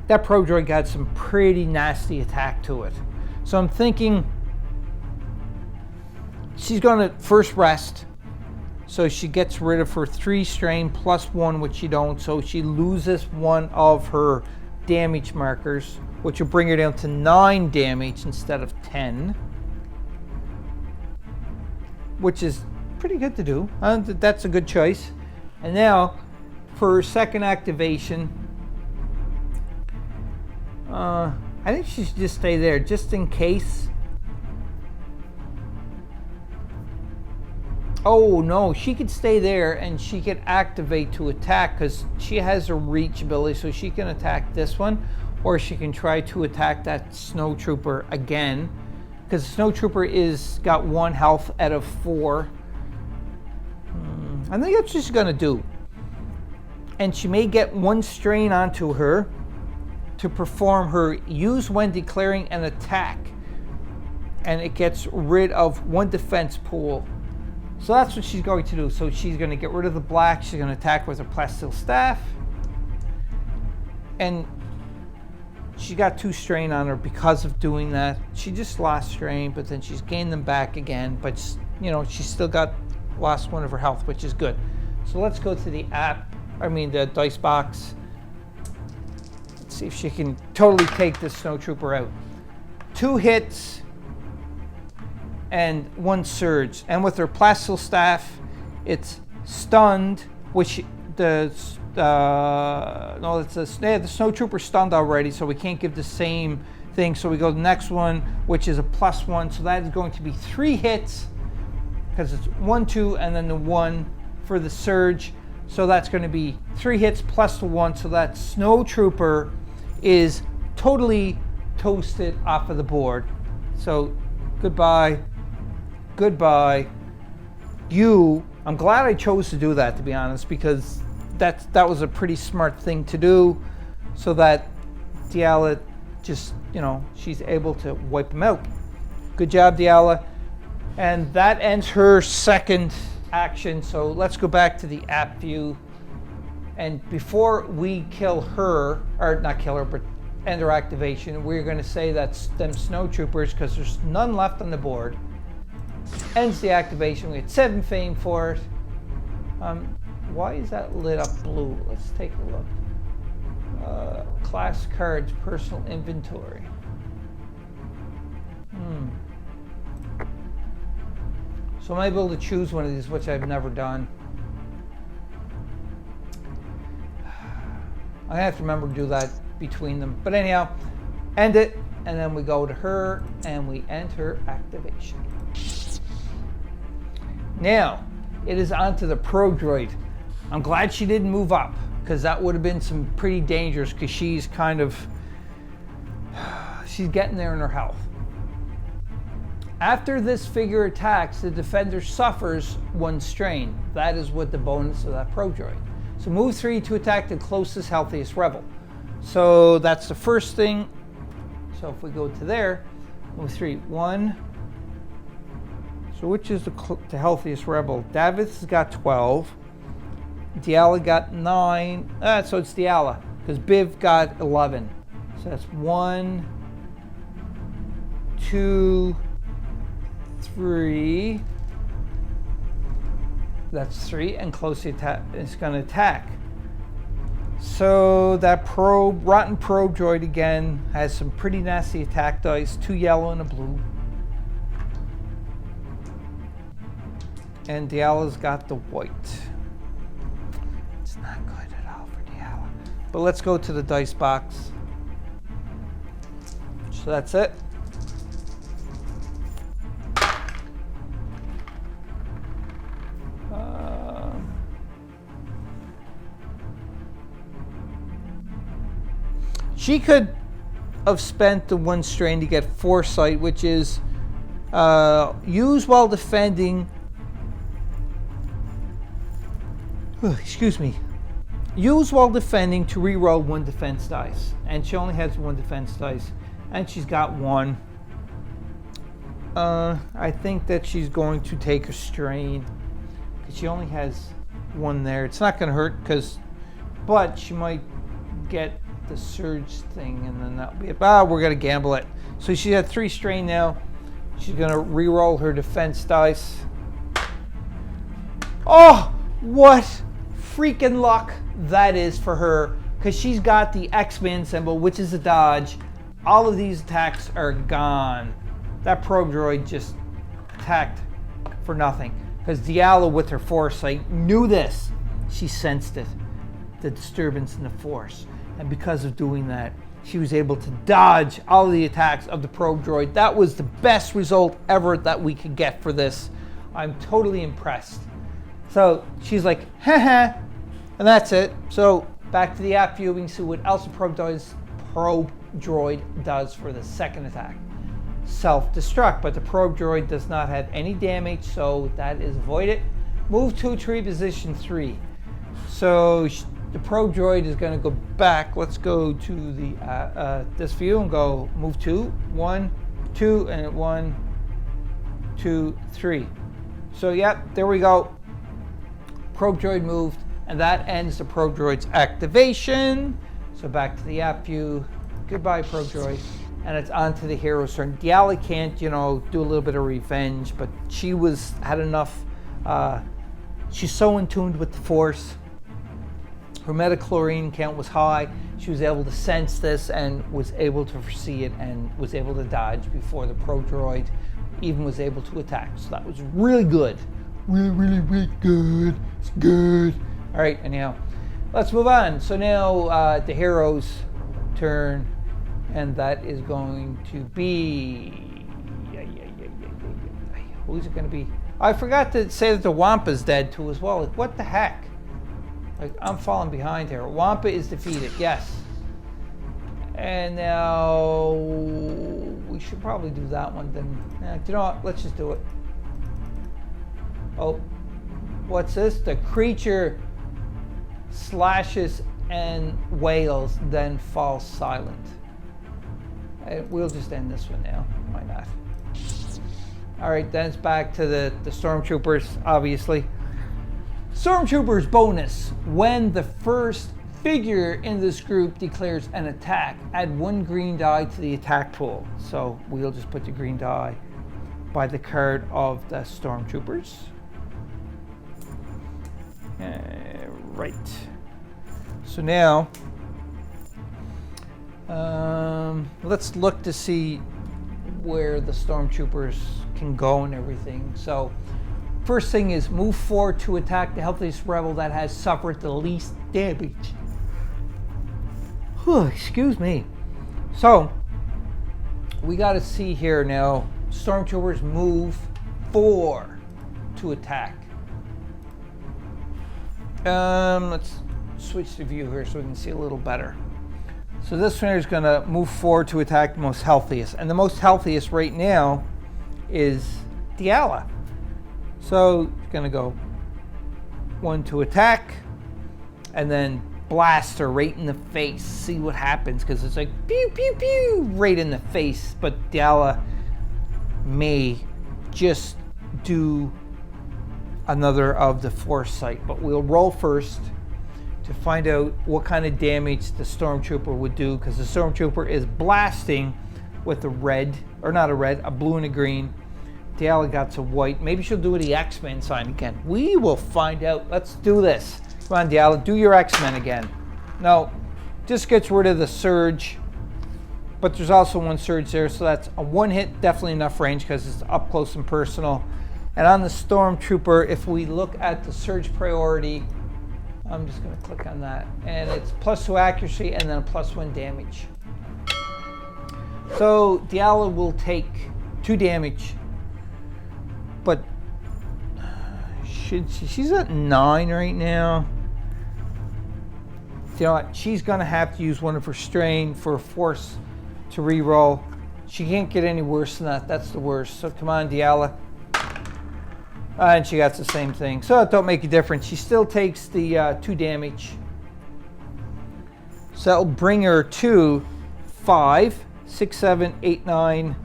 that probe droid got some pretty nasty attack to it. So I'm thinking she's gonna first rest, so she gets rid of her 3 strain plus 1, which she don't, so she loses 1 of her damage markers, which will bring her down to 9 damage instead of 10. Which is pretty good to do. That's a good choice. And now, for her second activation, I think she should just stay there, just in case. Oh no, she could stay there and she could activate to attack, because she has a reach ability, so she can attack this one, or she can try to attack that snow trooper again. Because the snow trooper is got 1 health out of 4. I think that's what she's gonna do. And she may get 1 strain onto her to perform her use when declaring an attack. And it gets rid of 1 defense pool. So that's what she's going to do. So she's gonna get rid of the black. She's gonna attack with her plasteel staff. And she got 2 strain on her because of doing that. She just lost strain, but then she's gained them back again. But you know, she's still lost 1 of her health, which is good. So let's go to the the dice box. Let's see if she can totally take this snow trooper out. 2 hits and 1 surge. And with her plasteel staff, it's stunned, which no, it's the snow trooper stunned already, so we can't give the same thing. So we go to the next one, which is a +1. So that is going to be 3 hits because it's 1, 2, and then the 1 for the surge. So that's going to be 3 hits plus the 1. So that snow trooper is totally toasted off of the board. So goodbye. I'm glad I chose to do that, to be honest, because that was a pretty smart thing to do, so that Diala just, she's able to wipe him out. Good job, Diala. And that ends her second action. So let's go back to the app view. And before we kill her, or not kill her, but end her activation, we're going to say that's them snow troopers, because there's none left on the board. Ends the activation. We get 7 fame for it. Why is that lit up blue? Let's take a look. Class cards, personal inventory. So I'm able to choose one of these, which I've never done. I have to remember to do that between them. But anyhow, end it, and then we go to her, and we end her activation. Now, it is on to the Pro Droid. I'm glad she didn't move up, because that would have been some pretty dangerous, because she's getting there in her health. After this figure attacks, the defender suffers 1 strain. That is what the bonus of that Pro Droid. So move 3 to attack the closest, healthiest rebel. So that's the first thing. So if we go to there, move 3, 1. So which is the healthiest rebel? Davith's got 12. Diala got 9. So it's Diala, because Biv got 11. So that's 1, 2, 3. That's 3, and close attack is going to attack. So that rotten Pro Droid again has some pretty nasty attack dice, 2 yellow and a blue. And Diala's got the white. It's not good at all for Diala. But let's go to the dice box. So that's it. She could have spent the 1 strain to get Foresight, which is use while defending. Use while defending to reroll 1 defense dice, and she only has 1 defense dice, and she's got 1. I think that she's going to take a strain because she only has 1 there. It's not going to hurt, but she might get the surge thing, and then that'll be it. We're going to gamble it. So she had 3 strain now. She's going to re-roll her defense dice. Oh, what freaking luck that is for her, because she's got the X-Men symbol, which is a dodge. All of these attacks are gone. That Probe Droid just attacked for nothing, because Diala with her Foresight knew this. She sensed it, the disturbance in the Force. And because of doing that, she was able to dodge all of the attacks of the Probe Droid. That was the best result ever that we could get for this. I'm totally impressed. So she's like, haha, and that's it. So back to the app view, we can see what else the Probe Droid does for the second attack. Self-destruct, but the Probe Droid does not have any damage, so that is avoided. Move 2 to reposition 3. So the Probe Droid is going to go back. Let's go to the this view and go move 2, 1, 2, and 1, 2, 3. So yep, there we go. Probe Droid moved, and that ends the Probe Droid's activation. So back to the app view. Goodbye, Probe Droid. And it's on to the hero's turn. Diala can't, do a little bit of revenge, but she had enough. She's so in tune with the Force. Her metachlorine count was high. She was able to sense this and was able to foresee it and was able to dodge before the Probe Droid even was able to attack. So that was really good. Really, really, really good. It's good. All right, anyhow. let's move on. So now the hero's turn, and that is going to be... Who's it going to be? I forgot to say that the Wampa's dead too as well. Like, what the heck? Like, I'm falling behind here. Wampa is defeated, yes. And now we should probably do that one then. You know what? Let's just do it. Oh, what's this? The creature slashes and wails, then falls silent. We'll just end this one now. Why not? All right, then it's back to the Stormtroopers, obviously. Stormtroopers bonus. When the first figure in this group declares an attack, add 1 green die to the attack pool. So we'll just put the green die by the card of the Stormtroopers. Right. So now, let's look to see where the Stormtroopers can go and everything. So first thing is move forward to attack the healthiest rebel that has suffered the least damage. Excuse me. So we got to see here now. Stormtroopers move 4 to attack. Let's switch the view here so we can see a little better. So this one is going to move forward to attack the most healthiest, and the most healthiest right now is Diala. So it's going to go 1 to attack, and then blast her right in the face. See what happens, because it's like pew pew pew right in the face. But Diala may just do another of the foresight, but we'll roll first to find out what kind of damage the Stormtrooper would do, because the Stormtrooper is blasting with a red, or not a red, a blue and a green. Diala got a white. Maybe she'll do the X-Men sign again. We will find out. Let's do this. Come on, Diala, do your X-Men again. No, just gets rid of the surge, but there's also 1 surge there, so that's a 1 hit, definitely enough range because it's up close and personal. And on the Stormtrooper, if we look at the surge priority, I'm just going to click on that, and it's +2 accuracy and then a +1 damage. So Diala will take 2 damage, but she's at 9 right now. You know what? She's going to have to use 1 of her strain for a force to reroll. She can't get any worse than that. That's the worst. So come on, Diala. And she got the same thing. So it don't make a difference. She still takes the 2 damage. So that'll bring her to 5, 6, 7, 8, 9,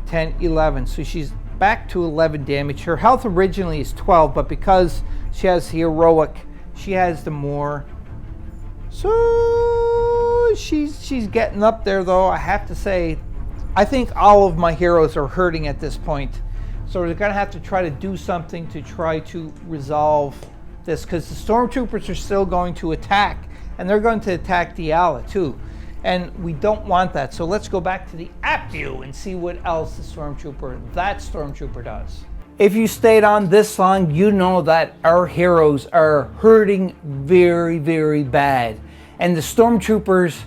10, 11. So she's back to 11 damage. Her health originally is 12, but because she has the heroic, she has the more. So she's getting up there, though. I have to say, I think all of my heroes are hurting at this point. So we're going to have to try to do something to try to resolve this, because the Stormtroopers are still going to attack, and they're going to attack Diala too. And we don't want that. So let's go back to the app view and see what else that Stormtrooper does. If you stayed on this long, you know that our heroes are hurting very, very bad. And the Stormtroopers,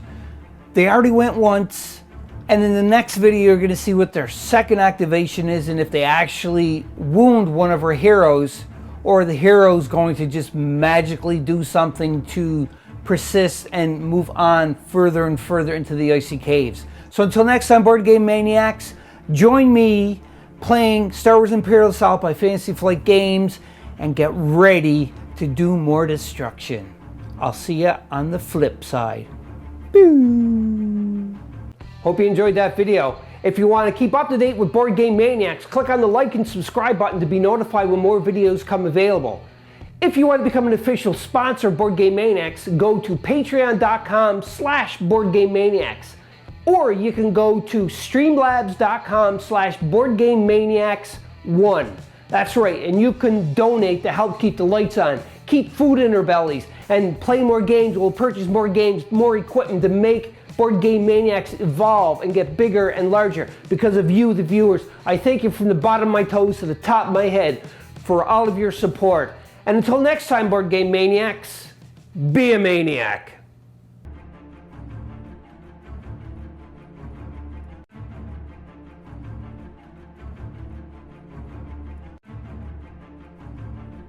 they already went once. And in the next video, you're going to see what their second activation is, and if they actually wound one of our heroes, or the hero's going to just magically do something to persist and move on further and further into the icy caves. So until next time, Board Game Maniacs, join me playing Star Wars Imperial Assault by Fantasy Flight Games, and get ready to do more destruction. I'll see you on the flip side. Boo. Hope you enjoyed that video. If you want to keep up to date with Board Game Maniacs, click on the like and subscribe button to be notified when more videos come available. If you want to become an official sponsor of Board Game Maniacs, go to patreon.com/BoardGameManiacs. Or you can go to streamlabs.com/BoardGameManiacs1. That's right, and you can donate to help keep the lights on, keep food in our bellies, and play more games. We'll purchase more games, more equipment to make Board Game Maniacs evolve and get bigger and larger. Because of you, the viewers, I thank you from the bottom of my toes to the top of my head for all of your support. And until next time, Board Game Maniacs, be a maniac.